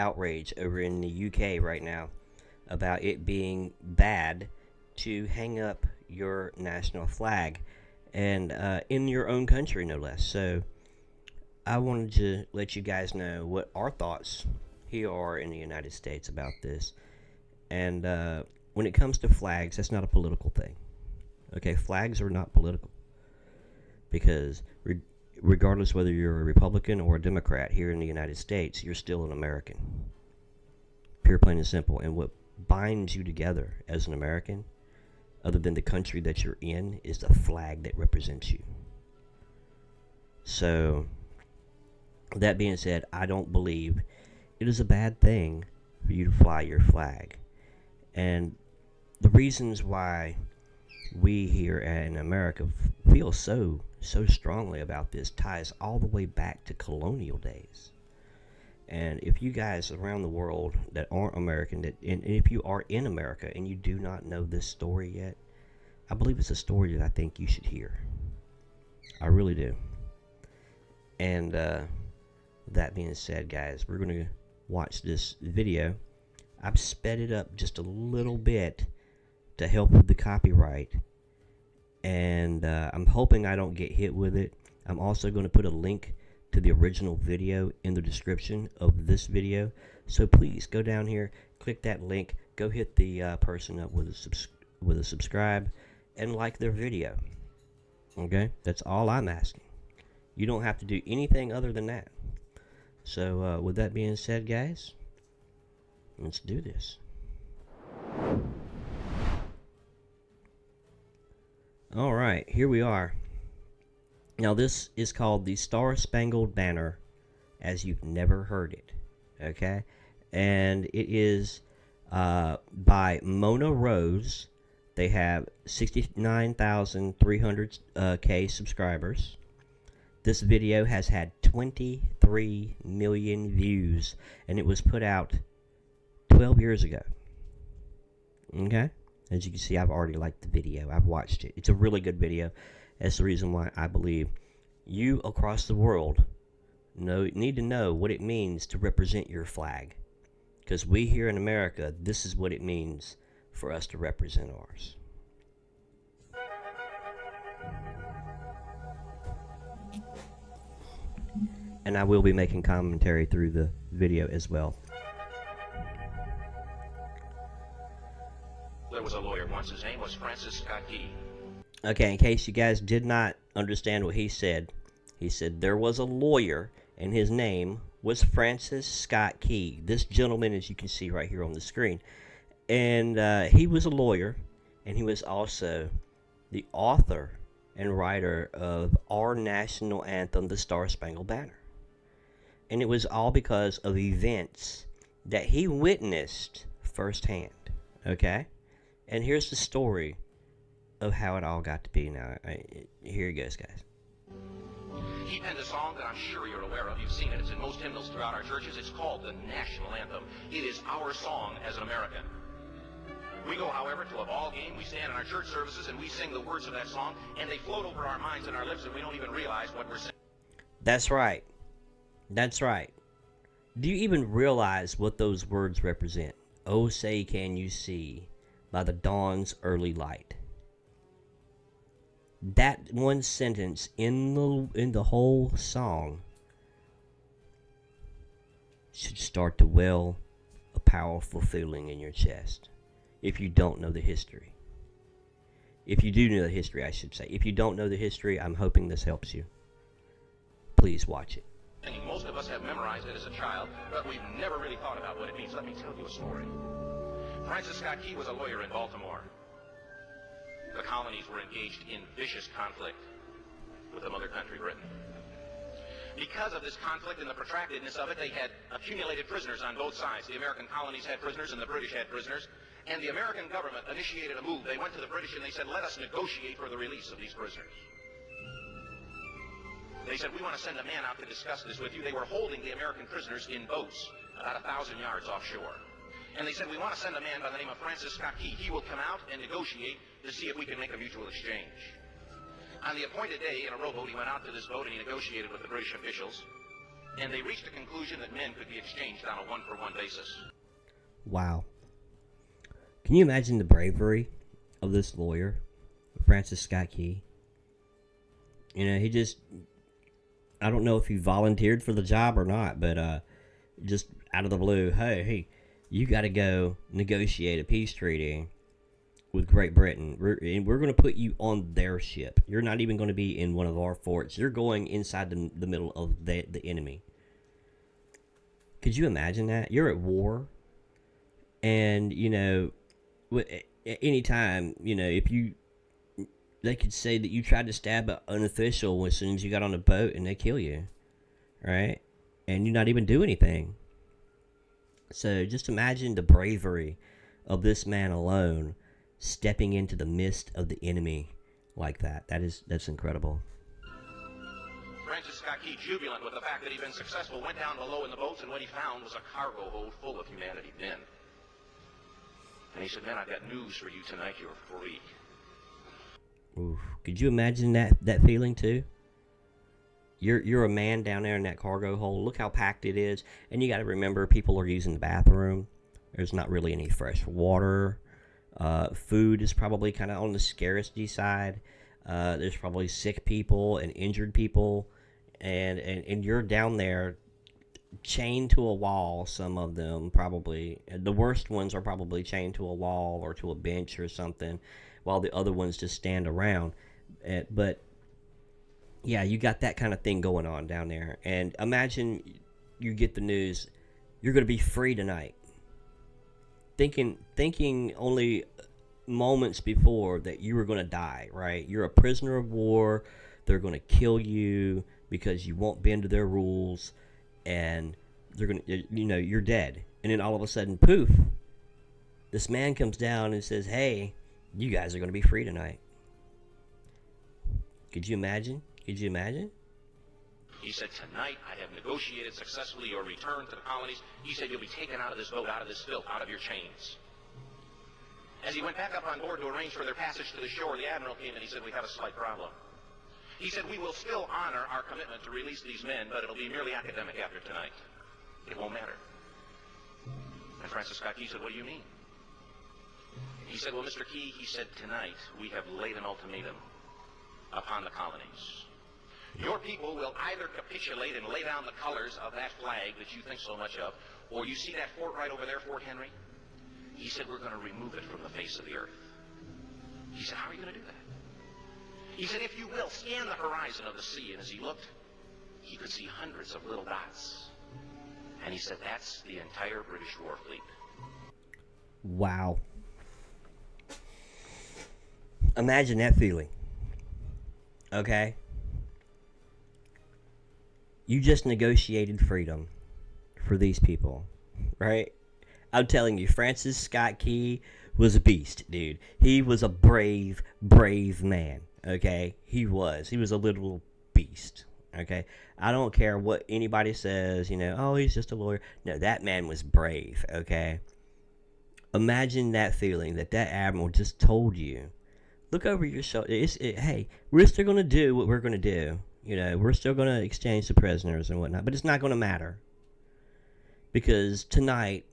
outrage over in the UK right now about it being bad to hang up your national flag, and in your own country, no less. So I wanted to let you guys know what our thoughts here are in the United States about this. And when it comes to flags, that's not a political thing. Okay, flags are not political because regardless whether you're a Republican or a Democrat here in the United States, you're still an American. Pure, plain, and simple. And what binds you together as an American, other than the country that you're in, is the flag that represents you. So, that being said, I don't believe it is a bad thing for you to fly your flag. And the reasons why we here in America feel so strongly about this ties all the way back to colonial days. And if you guys around the world that aren't American, and if you are in America and you do not know this story yet, I believe it's a story that I think you should hear. I really do. And that being said, guys, we're going to watch this video. I've sped it up just a little bit to help with the copyright, and I'm hoping I don't get hit with it. I'm also going to put a link to the original video in the description of this video, so please go down here, click that link, go hit the person up with a subscribe, and like their video. Okay, that's all I'm asking. You don't have to do anything other than that. So with that being said, guys, let's do this. Alright, here we are. Now this is called the Star Spangled Banner as you've never heard it. Okay? And it is by Mona Rose. They have 69,300 K subscribers. This video has had 23 million views, and it was put out 12 years ago. Okay? As you can see, I've already liked the video. I've watched it. It's a really good video. That's the reason why I believe you across the world need to know what it means to represent your flag. Because we here in America, this is what it means for us to represent ours. And I will be making commentary through the video as well. There was a lawyer once. His name was Francis Scott Key. Okay, in case you guys did not understand what he said there was a lawyer and his name was Francis Scott Key. This gentleman, as you can see right here on the screen. And he was a lawyer, and he was also the author and writer of our national anthem, the Star Spangled Banner. And it was all because of events that he witnessed firsthand. Okay? And here's the story of how it all got to be. Now, here it goes, guys. He penned a song that I'm sure you're aware of. You've seen it. It's in most hymnals throughout our churches. It's called the National Anthem. It is our song as an American. We go, however, to a ball game. We stand in our church services and we sing the words of that song, and they float over our minds and our lips, and we don't even realize what we're singing. That's right. That's right. Do you even realize what those words represent? Oh, say can you see by the dawn's early light. That one sentence in the whole song should start to well a powerful feeling in your chest. If you don't know the history. If you do know the history, I should say. If you don't know the history, I'm hoping this helps you. Please watch it. Most of us have memorized it as a child, but we've never really thought about what it means. Let me tell you a story. Francis Scott Key was a lawyer in Baltimore. The colonies were engaged in vicious conflict with the mother country, Britain. Because of this conflict and the protractedness of it, they had accumulated prisoners on both sides. The American colonies had prisoners and the British had prisoners. And the American government initiated a move. They went to the British and they said, let us negotiate for the release of these prisoners. They said, we want to send a man out to discuss this with you. They were holding the American prisoners in boats about 1,000 yards offshore. And they said, we want to send a man by the name of Francis Scott Key. He will come out and negotiate to see if we can make a mutual exchange. On the appointed day, in a rowboat, he went out to this boat and he negotiated with the British officials. and they reached a conclusion that men could be exchanged on a one-for-one basis. Wow. Can you imagine the bravery of this lawyer, Francis Scott Key? You know, he just, I don't know if he volunteered for the job or not, but just out of the blue, hey, you got to go negotiate a peace treaty with Great Britain. We're going to put you on their ship. You're not even going to be in one of our forts. You're going inside the middle of the enemy. Could you imagine that? You're at war, and, you know, at any time, you know, they could say that you tried to stab an official as soon as you got on a boat, and they kill you, right? And you not even do anything. So just imagine the bravery of this man alone stepping into the midst of the enemy like that. That's incredible. Francis Scott Key, jubilant with the fact that he'd been successful, went down below in the boats, and what he found was a cargo hold full of humanity men. And he said, "Men, I've got news for you tonight. You're free." Oof. Could you imagine that feeling too? You're a man down there in that cargo hold. Look how packed it is. And you got to remember, people are using the bathroom. There's not really any fresh water. Food is probably kind of on the scarcity side. There's probably sick people and injured people. And you're down there chained to a wall, some of them probably. The worst ones are probably chained to a wall or to a bench or something, while the other ones just stand around. But yeah, you got that kind of thing going on down there. And imagine you get the news, you're going to be free tonight. Thinking only moments before that you were going to die, right? You're a prisoner of war. They're going to kill you because you won't bend to their rules. And they're going to, you know, you're dead. And then all of a sudden, poof, this man comes down and says, hey, you guys are going to be free tonight. Could you imagine? Could you imagine? He said, "Tonight I have negotiated successfully your return to the colonies." He said, "You'll be taken out of this boat, out of this filth, out of your chains." As he went back up on board to arrange for their passage to the shore, the admiral came and he said, "We have a slight problem." He said, "We will still honor our commitment to release these men, but it'll be merely academic after tonight. It won't matter." And Francis Scott Key said, "What do you mean?" He said, "Well, Mr. Key," he said, "tonight we have laid an ultimatum upon the colonies. Your people will either capitulate and lay down the colors of that flag that you think so much of, or you see that fort right over there, Fort Henry?" He said, "We're going to remove it from the face of the earth." He said, "How are you going to do that?" He said, "If you will, scan the horizon of the sea." And as he looked, he could see hundreds of little dots. And he said, "That's the entire British war fleet." Wow. Imagine that feeling. Okay? You just negotiated freedom for these people, right? I'm telling you, Francis Scott Key was a beast, dude. He was a brave, brave man, okay? He was a literal beast, okay? I don't care what anybody says, you know, oh, he's just a lawyer. No, that man was brave, okay? Imagine that feeling that admiral just told you. Look over your shoulder. Hey, we're still going to do what we're going to do. You know, we're still going to exchange the prisoners and whatnot, but it's not going to matter. Because tonight,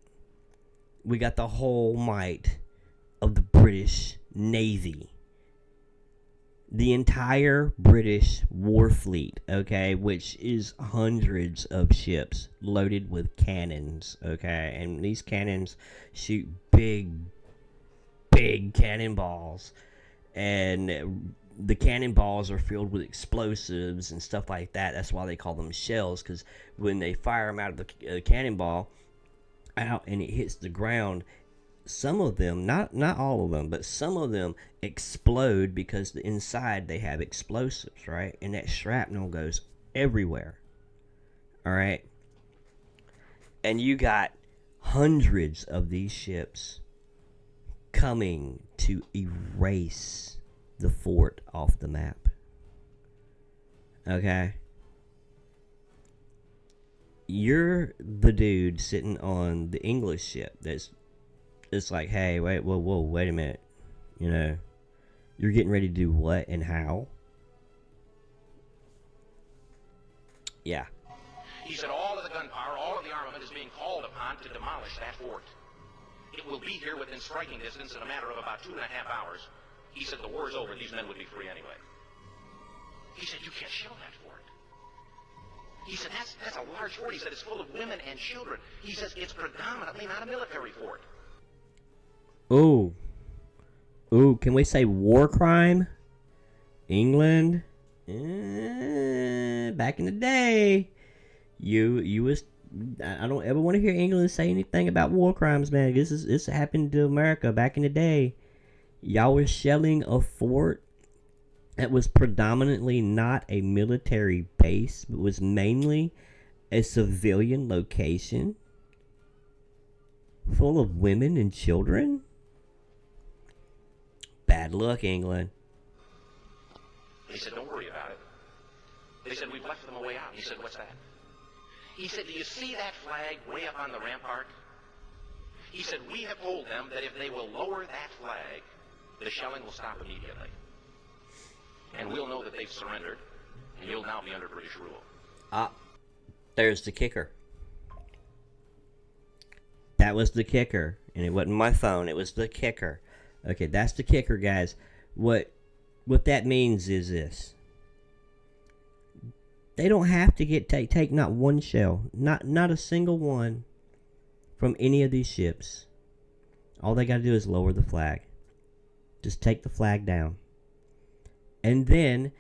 we got the whole might of the British Navy. The entire British war fleet, okay, which is hundreds of ships loaded with cannons, okay? And these cannons shoot big, big cannonballs. And the cannonballs are filled with explosives and stuff like that. That's why they call them shells, because when they fire them out of the cannonball out and it hits the ground, some of them, not all of them, but some of them explode because inside they have explosives, right? And that shrapnel goes everywhere. All right? And you got hundreds of these ships coming to erase the fort off the map. Okay? You're the dude sitting on the English ship that's it's like, hey, wait a minute. You know, you're getting ready to do what and how? Yeah. He said all of the gunpowder, all of the armament is being called upon to demolish that fort. It will be here within striking distance in a matter of about 2.5 hours. He said the war's over, these men would be free anyway. He said, you can't shell that fort. He said, that's a large fort. He said, it's full of women and children. He says, it's predominantly not a military fort. Ooh. Ooh, can we say war crime? England? Back in the day, you was... I don't ever want to hear England say anything about war crimes, man. This happened to America back in the day. Y'all were shelling a fort that was predominantly not a military base, but was mainly a civilian location full of women and children. Bad luck, England. He said, don't worry about it. They said, we've left them a way out. He said, what's that? He said, do you see that flag way up on the rampart? He said, we have told them that if they will lower that flag, the shelling will stop immediately. And we'll know that they've surrendered, and you'll now be under British rule. There's the kicker. That was the kicker. And it wasn't my phone, it was the kicker. Okay, that's the kicker, guys. What that means is this. They don't have to take not one shell, not a single one from any of these ships. All they got to do is lower the flag. Just take the flag down. And then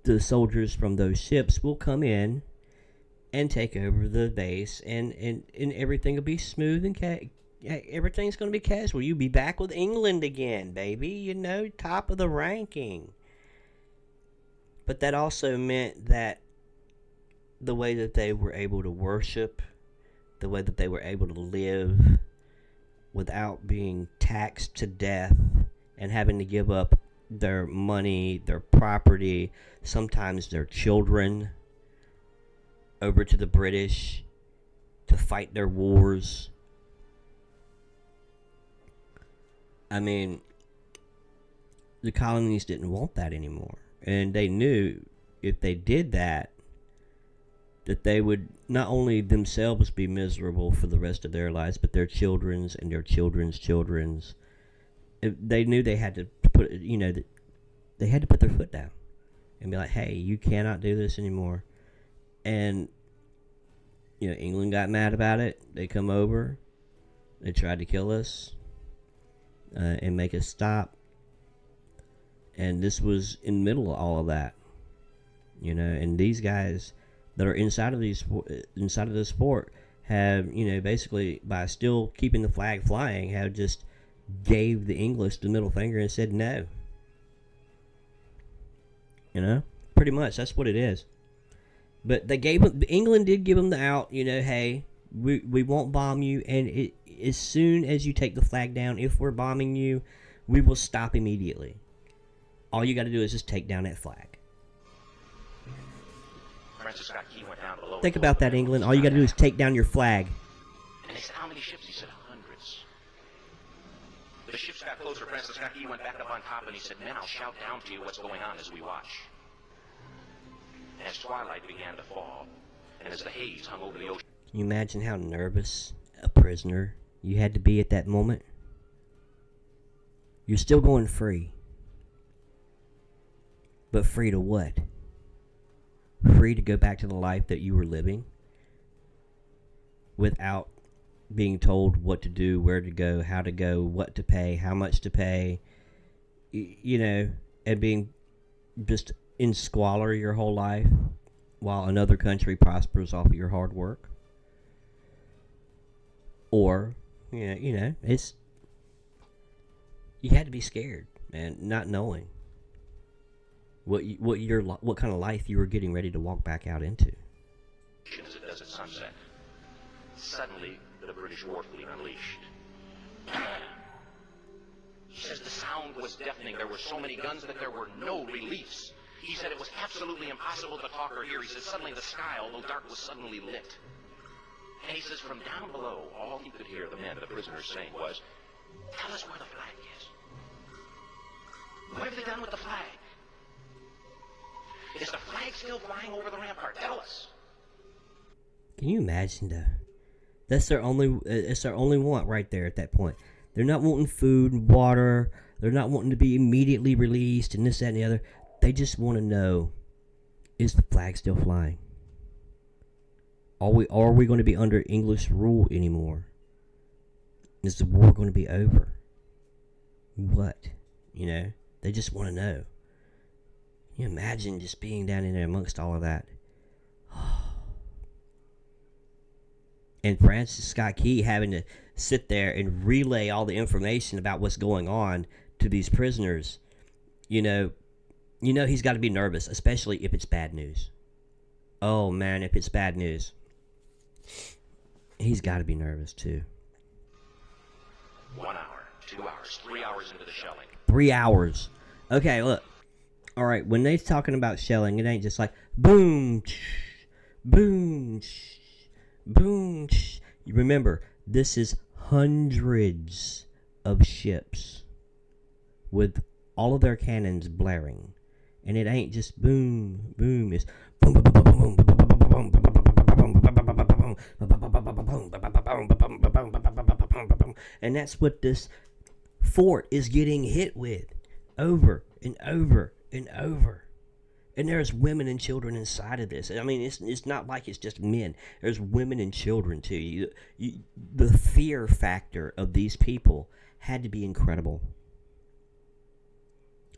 the soldiers from those ships will come in and take over the base, and everything will be smooth and everything's going to be casual. You'll be back with England again, baby. You know, top of the ranking. But that also meant that the way that they were able to worship, the way that they were able to live without being taxed to death and having to give up their money, their property, sometimes their children, over to the British to fight their wars. I mean, the colonies didn't want that anymore. And they knew if they did that, that they would not only themselves be miserable for the rest of their lives, but their children's and their children's children's. They knew they had to put, that they had to put their foot down and be like, hey, you cannot do this anymore. And, England got mad about it. They come over. They tried to kill us and make us stop. And this was in the middle of all of that, and these guys that are inside of this fort have, basically by still keeping the flag flying, have just gave the English the middle finger and said no. Pretty much that's what it is. But England did give them the out. Hey, we won't bomb you, and as soon as you take the flag down, if we're bombing you, we will stop immediately. All you got to do is just take down that flag. Went down below. Think about that, England. All you got to do is take down your flag. And they said, how many ships? He said, hundreds. The ships got closer. Francis Scott Key went back up on top, and he said, men, I'll shout down to you what's going on as we watch. As twilight began to fall, and as the haze hung over the ocean. Can you imagine how nervous a prisoner you had to be at that moment? You're still going free. But free to what? Free to go back to the life that you were living without being told what to do, where to go, how to go, what to pay, how much to pay, and being just in squalor your whole life while another country prospers off of your hard work. Or, it's, you had to be scared, man, not knowing what kind of life you were getting ready to walk back out into. As it does at sunset, suddenly the British war fleet unleashed. He says the sound was deafening. There were so many guns that there were no reliefs. He said it was absolutely impossible to talk or hear. He said suddenly the sky, although dark, was suddenly lit. And he says from down below, all he could hear the men, the prisoners, saying was, tell us where the flag is. What have they done with the flag? Is the flag still flying over the rampart? Tell us. Can you imagine though? That's their only. It's their only want right there at that point. They're not wanting food and water. They're not wanting to be immediately released and this, that, and the other. They just want to know: is the flag still flying? Are we going to be under English rule anymore? Is the war going to be over? What? You know, they just want to know. Can you imagine just being down in there amongst all of that? And Francis Scott Key having to sit there and relay all the information about what's going on to these prisoners. You know he's got to be nervous, especially if it's bad news. Oh man, if it's bad news, he's got to be nervous too. 1 hour, 2 hours, 3 hours into the shelling. 3 hours. Okay, look. All right, when they're talking about shelling, it ain't just like boom, boom, boom. You remember, this is hundreds of ships with all of their cannons blaring. And it ain't just boom, boom. It's boom, boom, boom, boom, boom, boom, boom. And that's what this fort is getting hit with over and over and over. And there's women and children inside of this. I mean, it's not like it's just men. There's women and children too. The fear factor of these people had to be incredible.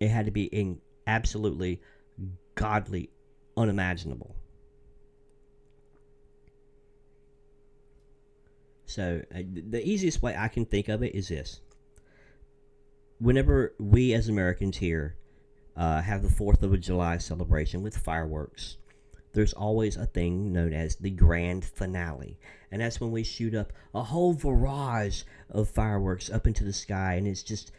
It had to be absolutely godly, unimaginable. So the easiest way I can think of it is this. Whenever we as Americans here have the 4th of July celebration with fireworks, there's always a thing known as the grand finale. And that's when we shoot up a whole barrage of fireworks up into the sky, and it's just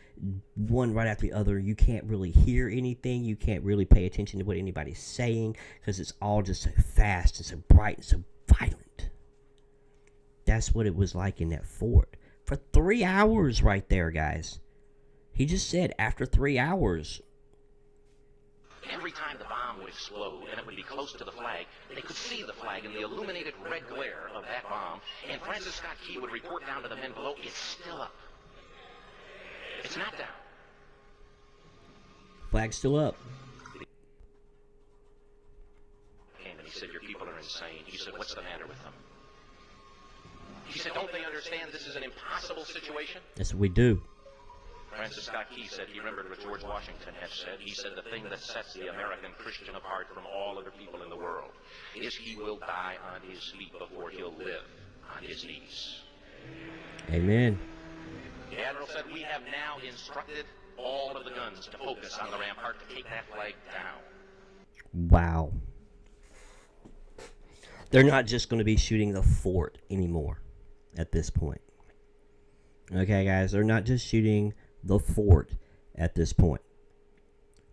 one right after the other. You can't really hear anything. You can't really pay attention to what anybody's saying because it's all just so fast and so bright and so violent. That's what it was like in that fort. For 3 hours right there, guys. He just said after 3 hours. Every time the bomb would explode and it would be close to the flag, they could see the flag in the illuminated red glare of that bomb, and Francis Scott Key would report down to the men below, it's still up. It's not down. Flag's still up. And he said, your people are insane. He said, what's the matter with them? He said, don't they understand this is an impossible situation? That's what we do. Francis Scott Key said he remembered what George Washington had said. He said the thing that sets the American Christian apart from all other people in the world is he will die on his feet before he'll live on his knees. Amen. The Admiral said, we have now instructed all of the guns to focus on the rampart to take that flag down. Wow. They're not just going to be shooting the fort anymore at this point. Okay, guys, they're not just shooting the fort at this point.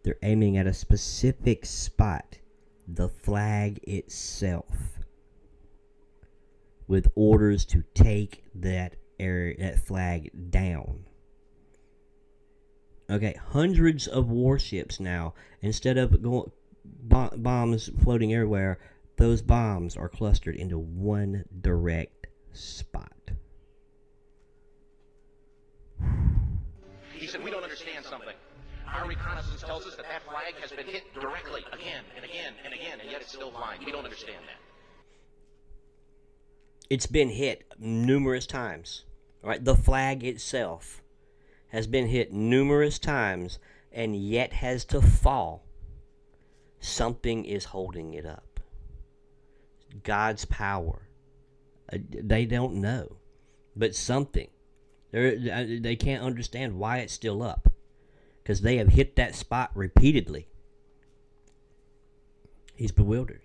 They're aiming at a specific spot, the flag itself, with orders to take that flag down. Okay, hundreds of warships now. Instead of bombs floating everywhere, those bombs are clustered into one direct spot. He said, we don't understand something. Our reconnaissance tells us that that flag has been hit directly again and again and again, and yet it's still flying. We don't understand that. It's been hit numerous times. Right? The flag itself has been hit numerous times and yet has to fall. Something is holding it up. God's power. They don't know. But something. They can't understand why it's still up. Because they have hit that spot repeatedly. He's bewildered.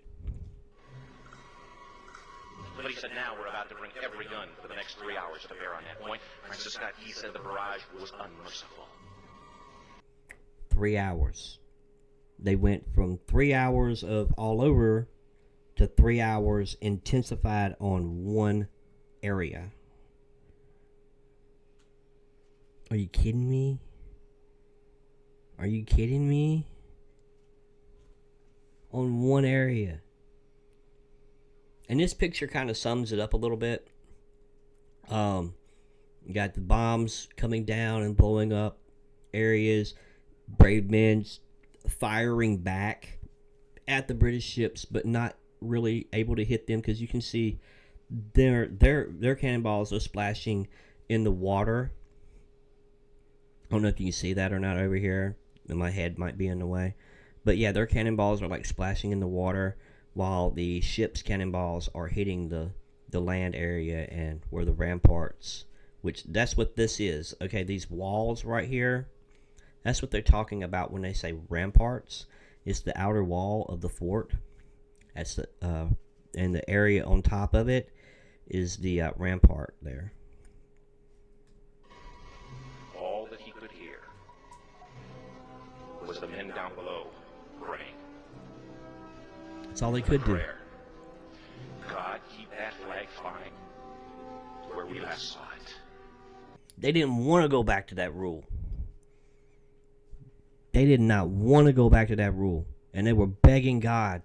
But he said, now we're about to bring every gun for the next 3 hours to bear on that point. Francis Scott Key said the barrage was unmerciful. 3 hours. They went from 3 hours of all over to 3 hours intensified on one area. Are you kidding me? Are you kidding me? On one area. And this picture kind of sums it up a little bit. You got the bombs coming down and blowing up areas, brave men firing back at the British ships, but not really able to hit them, because you can see their cannonballs are splashing in the water. I don't know if you can see that or not over here. My head might be in the way. But yeah, their cannonballs are like splashing in the water, while the ship's cannonballs are hitting the land area and where the ramparts, which that's what this is. Okay, these walls right here, that's what they're talking about when they say ramparts. It's the outer wall of the fort. That's the and the area on top of it is the rampart there. All that he could hear was the men down below praying. That's all they could do. Prayer. God, keep that flag flying where we last saw it. They didn't want to go back to that rule. They did not want to go back to that rule. And they were begging God.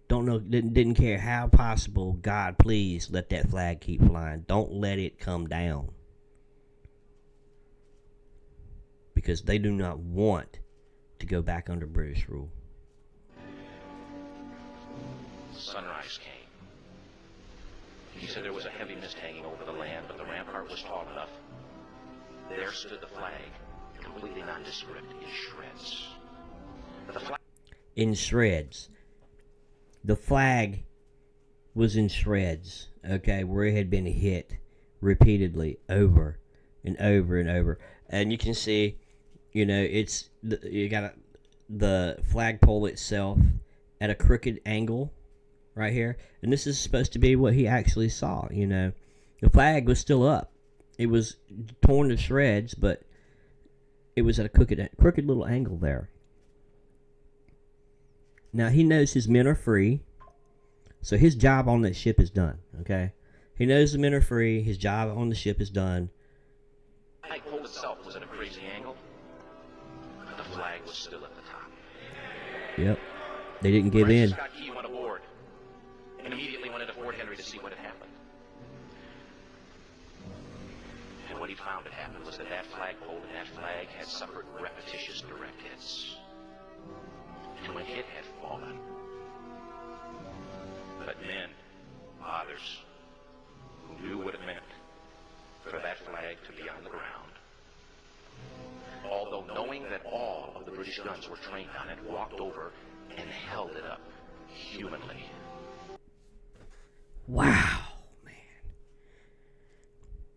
Didn't care how possible. God, please let that flag keep flying. Don't let it come down. Because they do not want to go back under British rule. Sunrise came. He said there was a heavy mist hanging over the land, but the rampart was tall enough. There stood the flag, completely nondescript, in shreds. In shreds. The flag was in shreds, okay, where it had been hit repeatedly over and over and over. And you can see, you got the flagpole itself at a crooked angle right here. And this is supposed to be what he actually saw, The flag was still up. It was torn to shreds, but it was at a crooked little angle there. Now, he knows his men are free, so his job on that ship is done, okay? He knows the men are free, his job on the ship is done. The flagpole itself was at a crazy angle, but the flag was still at the top. Yep, they didn't give in. Scott Key went aboard and immediately went into Fort Henry to see what had happened. And what he found had happened was that flagpole and that flag had suffered repetitious direct hits. And when it had fallen, but men, fathers, who knew what it meant for that flag to be on the ground, although knowing that all of the British guns were trained on it, walked over and held it up humanly. Wow, man.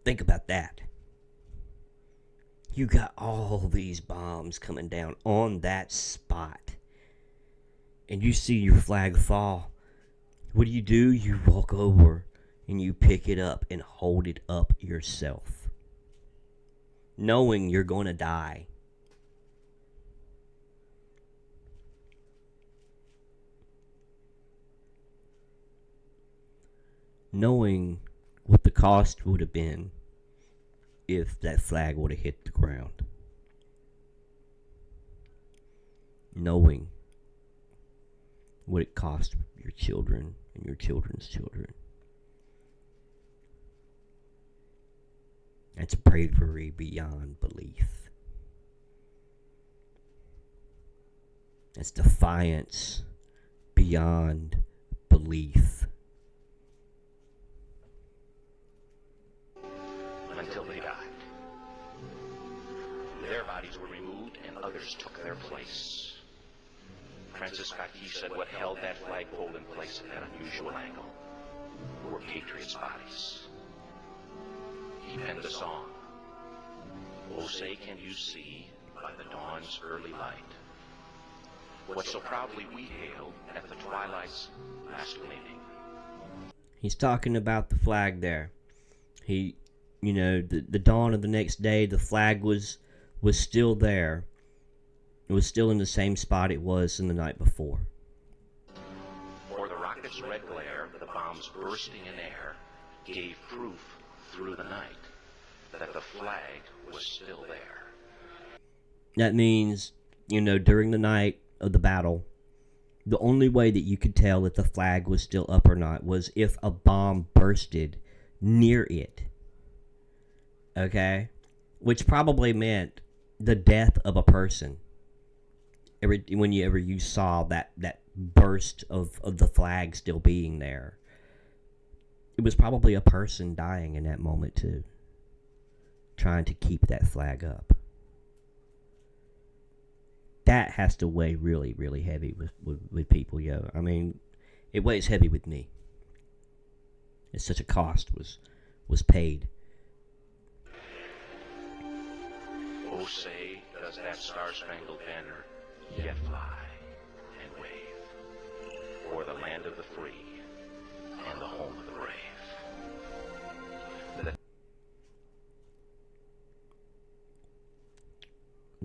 Think about that. You got all these bombs coming down on that spot, and you see your flag fall. What do? You walk over and you pick it up and hold it up yourself, knowing you're going to die. Knowing what the cost would have been if that flag would have hit the ground. Knowing what it cost your children and your children's children. That's bravery beyond belief. That's defiance beyond belief. Until they died. Their bodies were removed and others took their place. Francis Scott Key said what held that flagpole in place at that unusual angle were patriots' bodies. He penned a song. Oh, say can you see by the dawn's early light what so proudly we hailed at the twilight's last gleaming. He's talking about the flag there. The dawn of the next day, the flag was still there. It was still in the same spot it was in the night before. For the rocket's red glare, the bombs bursting in air, gave proof through the night that the flag was still there. That means, during the night of the battle, The only way that you could tell if the flag was still up or not was if a bomb bursted near it. Okay? Which probably meant the death of a person. Whenever you saw that burst of the flag still being there, it was probably a person dying in that moment too, trying to keep that flag up. That has to weigh really, really heavy with people, yo. I mean, it weighs heavy with me. It's such a cost was paid. Oh, say, does that star-spangled banner yet fly and wave o'er the land of the free and the home of the brave.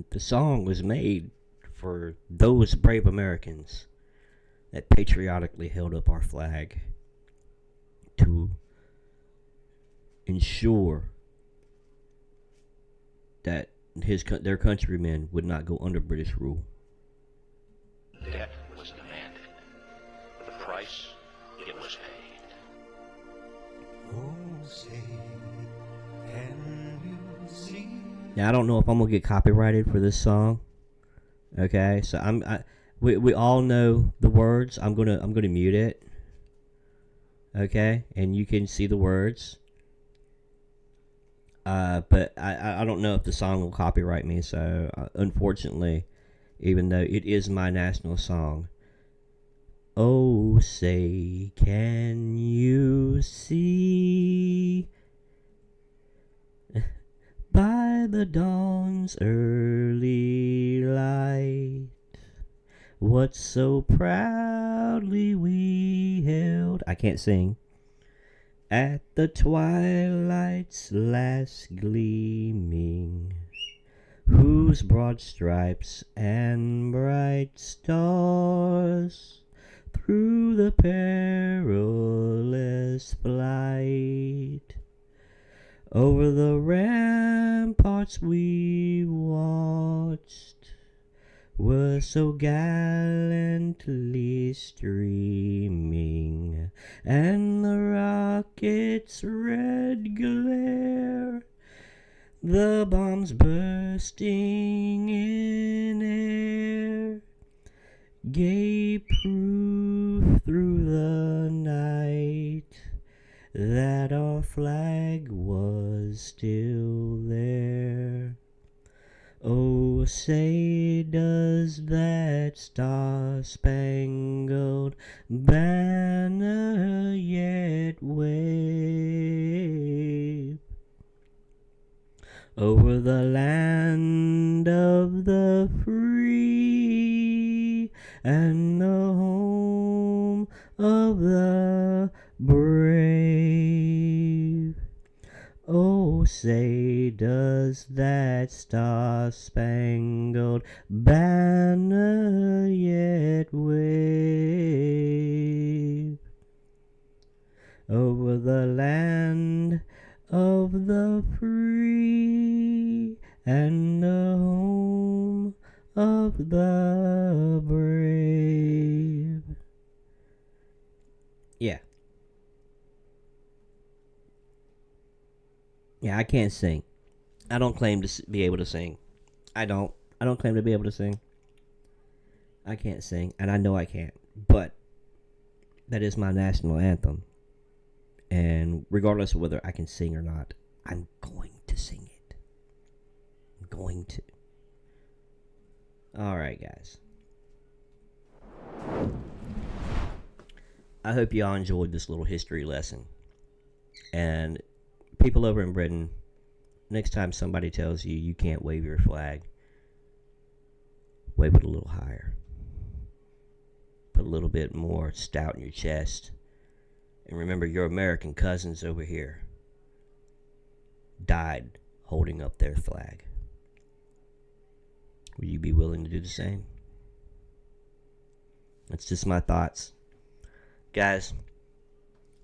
The song was made for those brave Americans that patriotically held up our flag to ensure that their countrymen would not go under British rule. Debt was demanded. The price, it was paid. Oh, say, can you see? Now I don't know if I'm gonna get copyrighted for this song. Okay, so we all know the words. I'm gonna mute it. Okay, and you can see the words. But I don't know if the song will copyright me. So unfortunately, even though it is my national song. Oh, say, can you see? By the dawn's early light, what so proudly we held. I can't sing. At the twilight's last gleaming, whose broad stripes and bright stars through the perilous flight over the ramparts we watched were so gallantly streaming, and the rocket's red glare, the bombs bursting in air, gave proof through the night that our flag was still there. Oh, say, does that star-spangled banner yet wave over the land of the free and the home of the brave? Oh, say, does that star-spangled banner yet wave over the land of the free and the home of the brave? Yeah. Yeah, I can't sing. I don't claim to be able to sing. I don't claim to be able to sing. I can't sing, and I know I can't. But that is my national anthem. And regardless of whether I can sing or not, I'm going to sing it. I'm going to. Alright, guys. I hope y'all enjoyed this little history lesson. And people over in Britain, next time somebody tells you you can't wave your flag, wave it a little higher. Put a little bit more stout in your chest. And remember, your American cousins over here died holding up their flag. Would you be willing to do the same? That's just my thoughts. Guys,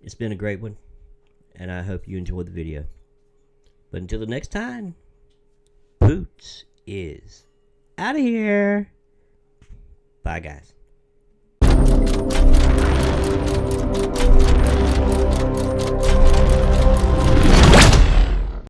it's been a great one, and I hope you enjoyed the video. But until the next time, Boots is out of here. Bye, guys.